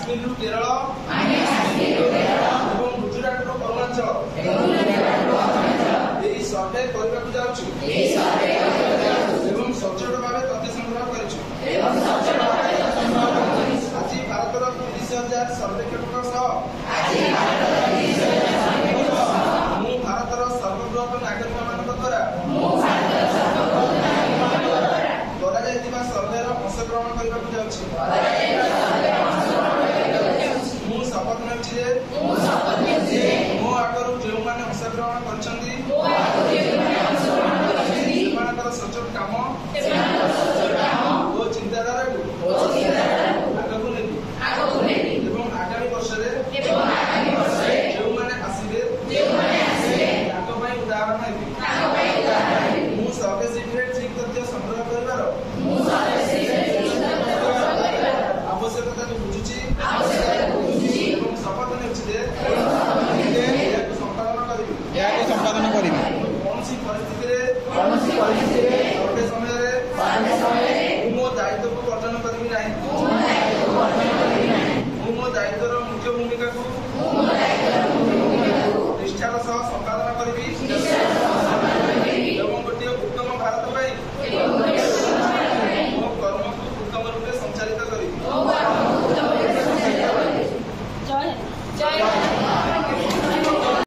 କାଶ୍ମୀରରୁ କେରଳ ଏବଂ ଗୁଜରାଟରୁ ଅରୁଣାଚଳ ଏହି ସର୍ଭେ କରିବାକୁ ଯାଉଛୁ ଏବଂ ସଚୋଟ ଭାବେ ତଥ୍ୟ ସଂଗ୍ରହ କରିଛୁ। ଆଜି ଭାରତର 30,000 ସର୍ବେକ୍ଷକଙ୍କ ସହ ମୁଁ ଭାରତର ସର୍ବବୃହତ ନାଗରିକମାନଙ୍କ ଦ୍ୱାରା କରାଯାଇଥିବା ସର୍ଭେର ଅଂଶଗ୍ରହଣ କରିବାକୁ ଯାଉଛି।